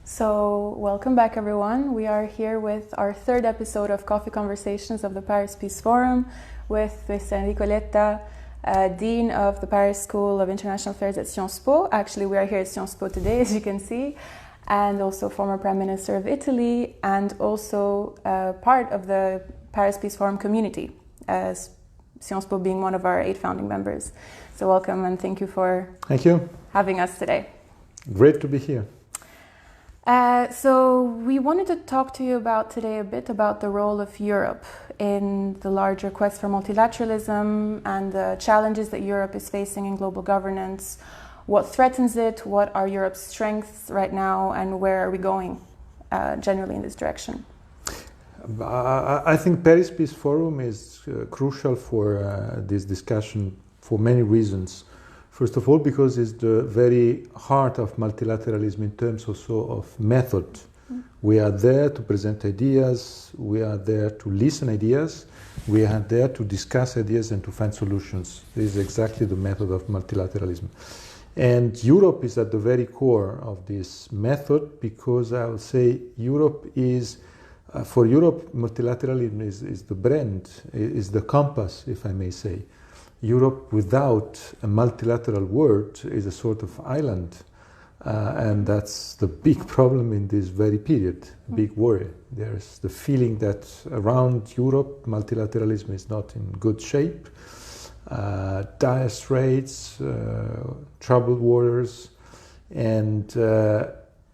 So, welcome back everyone. We are here with our third episode of Coffee Conversations of the Paris Peace Forum with Mr. Enrico Letta, Dean of the Paris School of International Affairs at Sciences Po. Actually, we are here at Sciences Po today, as you can see, and also former Prime Minister of Italy, and also part of the Paris Peace Forum community, as Sciences Po being one of our 8 founding members. So welcome and thank you for having us today. Great to be here. So we wanted to talk to you about today a bit about the role of Europe in the larger quest for multilateralism and the challenges that Europe is facing in global governance. What threatens it? What are Europe's strengths right now? And where are we going generally in this direction? I think Paris Peace Forum is crucial for this discussion for many reasons. First of all, because it's the very heart of multilateralism in terms also of method. We are there to present ideas, we are there to listen ideas, we are there to discuss ideas and to find solutions. This is exactly the method of multilateralism. And Europe is at the very core of this method because I would say Europe is, for Europe, multilateralism is the brand, is the compass, if I may say. Europe without a multilateral world is a sort of island, and that's the big problem in this very period, big worry. There's the feeling that around Europe multilateralism is not in good shape, dire straits, troubled waters, and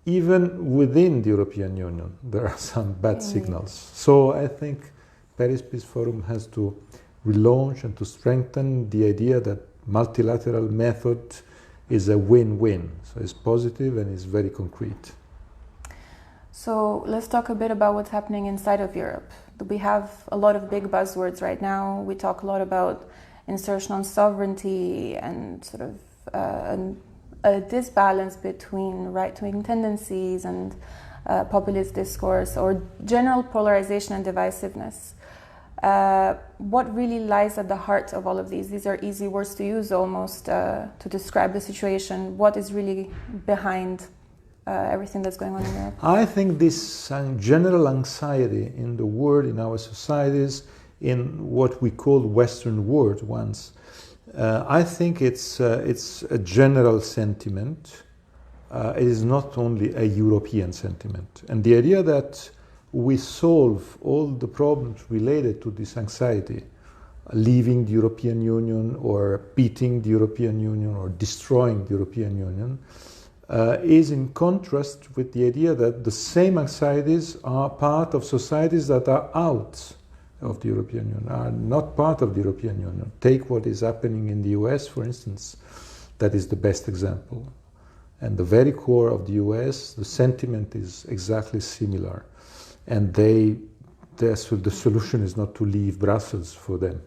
even within the European Union there are some bad signals. So I think Paris Peace Forum has to relaunch and to strengthen the idea that multilateral method is a win-win. So it's positive and it's very concrete. So let's talk a bit about what's happening inside of Europe. We have a lot of big buzzwords right now. We talk a lot about insertion on sovereignty and sort of a disbalance between right-wing tendencies and populist discourse or general polarization and divisiveness. What really lies at the heart of all of these? These are easy words to use almost to describe the situation. What is really behind everything that's going on in Europe? I think this general anxiety in the world, in our societies, in what we called Western world once, I think it's a general sentiment. It is not only a European sentiment. And the idea that we solve all the problems related to this anxiety, leaving the European Union or beating the European Union or destroying the European Union, is in contrast with the idea that the same anxieties are part of societies that are out of the European Union, are not part of the European Union. Take what is happening in the US, for instance. That is the best example. And the very core of the US, the sentiment is exactly similar. And the solution is not to leave Brussels for them.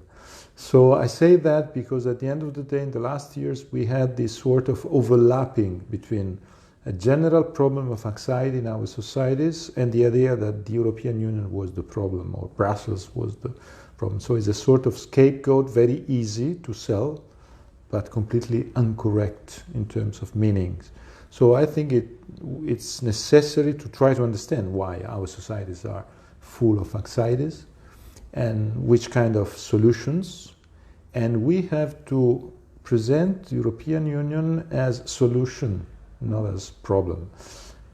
So I say that because at the end of the day, in the last years, we had this sort of overlapping between a general problem of anxiety in our societies and the idea that the European Union was the problem or Brussels was the problem. So it's a sort of scapegoat, very easy to sell, but completely incorrect in terms of meanings. So I think it's necessary to try to understand why our societies are full of anxieties and which kind of solutions. And we have to present the European Union as solution, not as problem.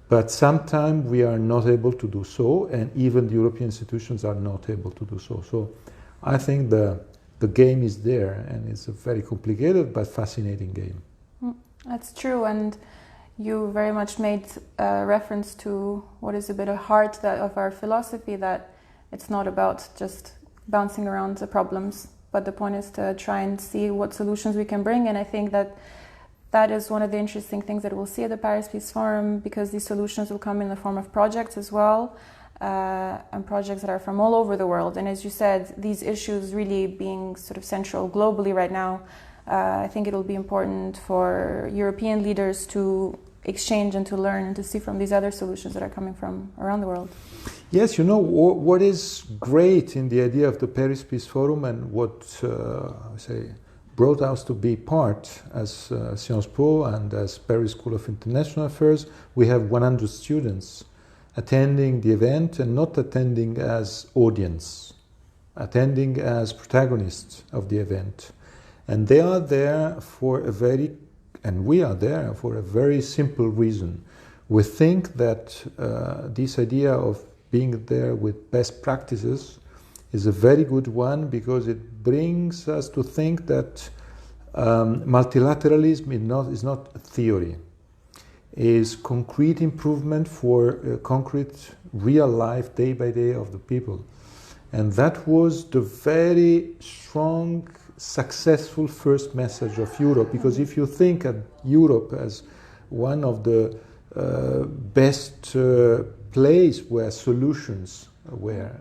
But sometimes we are not able to do so, and even the European institutions are not able to do so. So I think the game is there, and it's a very complicated but fascinating game. That's true, and you very much made reference to what is a bit of heart of our philosophy, that it's not about just bouncing around the problems, but the point is to try and see what solutions we can bring. And I think that is one of the interesting things that we'll see at the Paris Peace Forum, because these solutions will come in the form of projects as well, and projects that are from all over the world. And as you said, these issues really being sort of central globally right now, I think it will be important for European leaders to exchange and to learn and to see from these other solutions that are coming from around the world. Yes, you know, what is great in the idea of the Paris Peace Forum and what brought us to be part as Sciences Po and as Paris School of International Affairs. We have 100 students attending the event and not attending as audience, attending as protagonists of the event. And they are there for a very, and we are there for a very simple reason. We think that this idea of being there with best practices is a very good one, because it brings us to think that multilateralism is not theory, is concrete improvement for concrete real life day by day of the people. And that was the very strong, successful first message of Europe, because if you think of Europe as one of the best place where solutions were,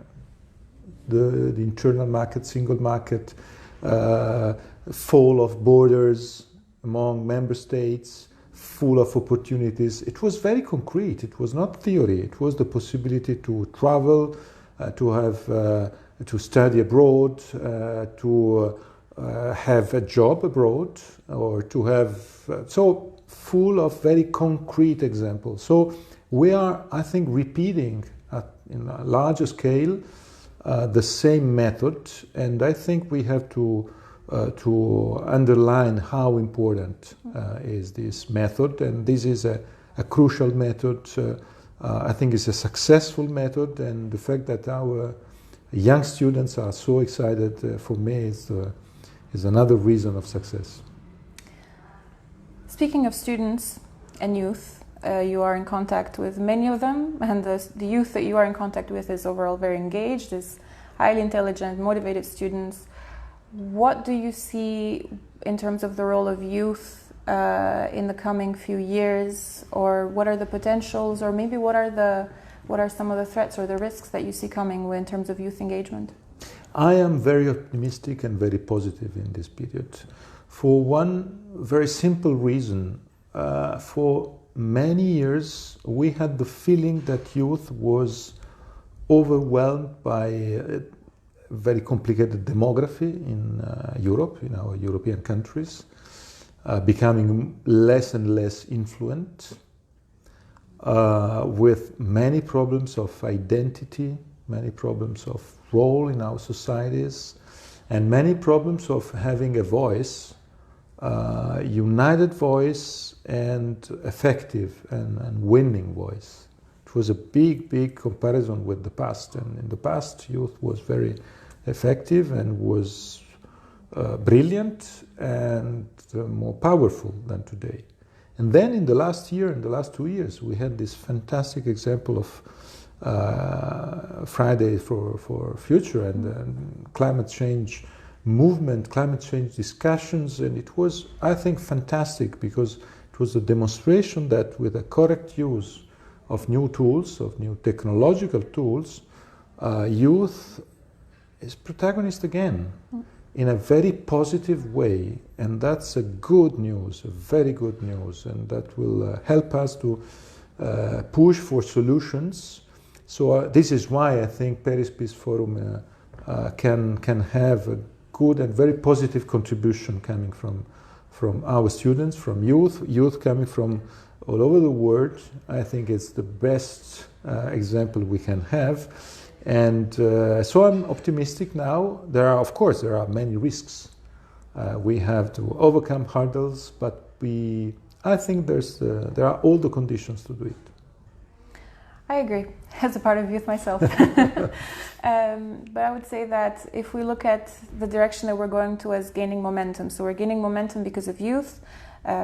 the internal market, single market, fall of borders among member states, full of opportunities. It was very concrete. It was not theory. It was the possibility to travel, to study abroad, to have a job abroad, or to have so full of very concrete examples. So we are, I think, repeating in a larger scale the same method, and I think we have to underline how important is this method, and this is a crucial method. I think it's a successful method, and the fact that our young students are so excited for me is another reason of success. Speaking of students and youth, you are in contact with many of them, and the youth that you are in contact with is overall very engaged, is highly intelligent, motivated students. What do you see in terms of the role of youth in the coming few years, or what are the potentials, or maybe what are some of the threats or the risks that you see coming in terms of youth engagement? I am very optimistic and very positive in this period, for one very simple reason. For many years we had the feeling that youth was overwhelmed by very complicated demography in Europe, in our European countries, becoming less and less influent, with many problems of identity, many problems of role in our societies, and many problems of having a voice, united voice, and effective and winning voice. It was a big comparison with the past, and in the past youth was very effective and was brilliant and more powerful than today. And then in the last year, in the last 2 years, we had this fantastic example of Friday for Future and climate change movement, climate change discussions, and it was, I think, fantastic, because it was a demonstration that with a correct use of new tools, of new technological tools, youth is protagonist again in a very positive way, and that's a good news, a very good news, and that will help us to push for solutions. So this is why I think Paris Peace Forum can have a good and very positive contribution coming from our students, from youth coming from all over the world. I think it's the best example we can have. And so I'm optimistic now. There are many risks. We have to overcome hurdles, but I think there are all the conditions to do it. I agree, as a part of youth myself. But I would say that if we look at the direction that we're going to as gaining momentum, so we're gaining momentum because of youth,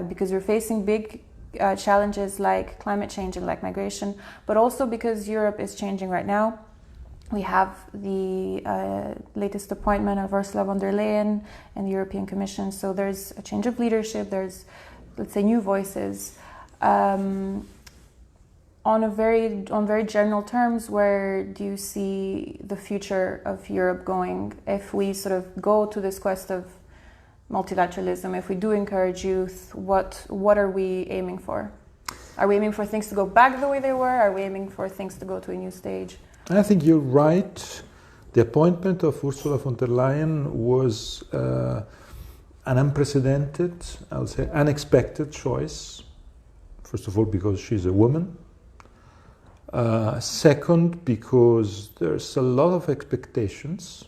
because we're facing big challenges like climate change and like migration, but also because Europe is changing right now. We have the latest appointment of Ursula von der Leyen in the European Commission, so there's a change of leadership, there's, let's say, new voices. On very general terms, where do you see the future of Europe going if we sort of go to this quest of multilateralism? If we do encourage youth, what are we aiming for? Are we aiming for things to go back the way they were? Are we aiming for things to go to a new stage? I think you're right. The appointment of Ursula von der Leyen was, an unprecedented, I would say unexpected choice. First of all, because she's a woman. Second, because there's a lot of expectations.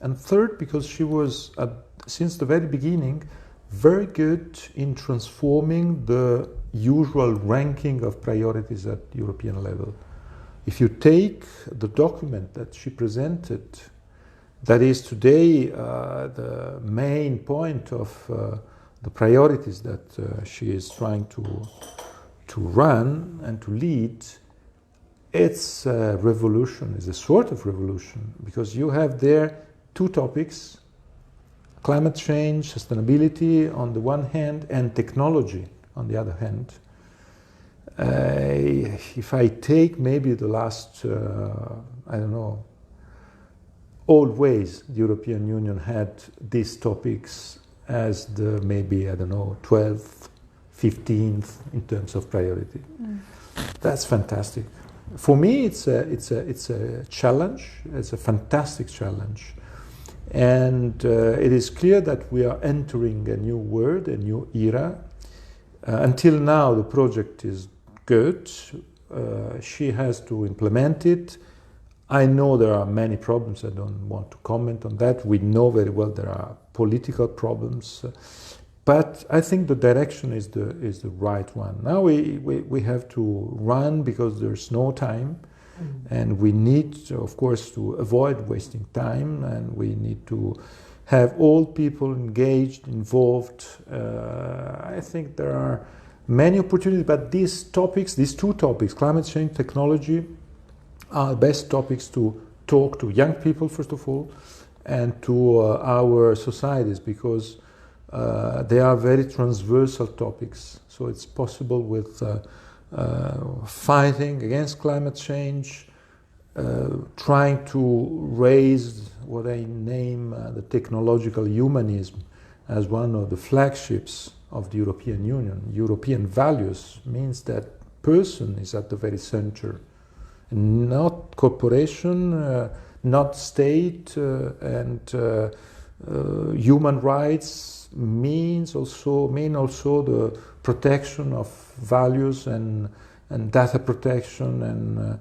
And third, because she was, since the very beginning, very good in transforming the usual ranking of priorities at European level. If you take the document that she presented, that is today the main point of the priorities that she is trying to run and to lead, it's a revolution, it's a sort of revolution, because you have there two topics: climate change, sustainability on the one hand, and technology on the other hand. If I take maybe the last, I don't know, always the European Union had these topics as the maybe, I don't know, 12th, 15th in terms of priority. That's fantastic. For me, it's a challenge. It's a fantastic challenge. And it is clear that we are entering a new world, a new era. Until now, the project is good. She has to implement it. I know there are many problems. I don't want to comment on that. We know very well there are political problems. But I think the direction is the right one. Now we have to run because there's no time. And we need, of course, to avoid wasting time, and we need to have all people engaged, involved. I think there are many opportunities, but these two topics, climate change, technology, are the best topics to talk to young people, first of all, and to our societies, because they are very transversal topics. So it's possible with fighting against climate change, trying to raise what I name the technological humanism as one of the flagships of the European Union. European values means that person is at the very center, not corporation, not state, and human rights mean also the protection of values and data protection and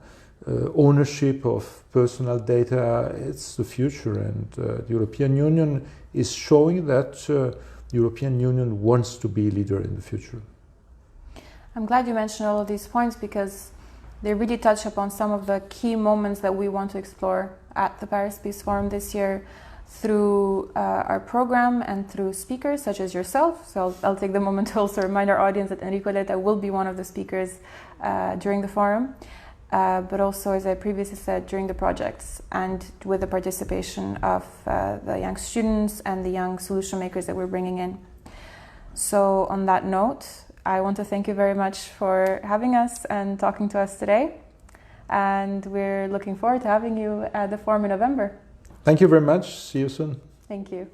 ownership of personal data. It's the future, and the European Union is showing that the European Union wants to be a leader in the future. I'm glad you mentioned all of these points, because they really touch upon some of the key moments that we want to explore at the Paris Peace Forum this year through our program and through speakers such as yourself. So I'll take the moment to also remind our audience that Enrico Letta will be one of the speakers during the forum, but also, as I previously said, during the projects and with the participation of the young students and the young solution makers that we're bringing in. So on that note, I want to thank you very much for having us and talking to us today. And we're looking forward to having you at the forum in November. Thank you very much. See you soon. Thank you.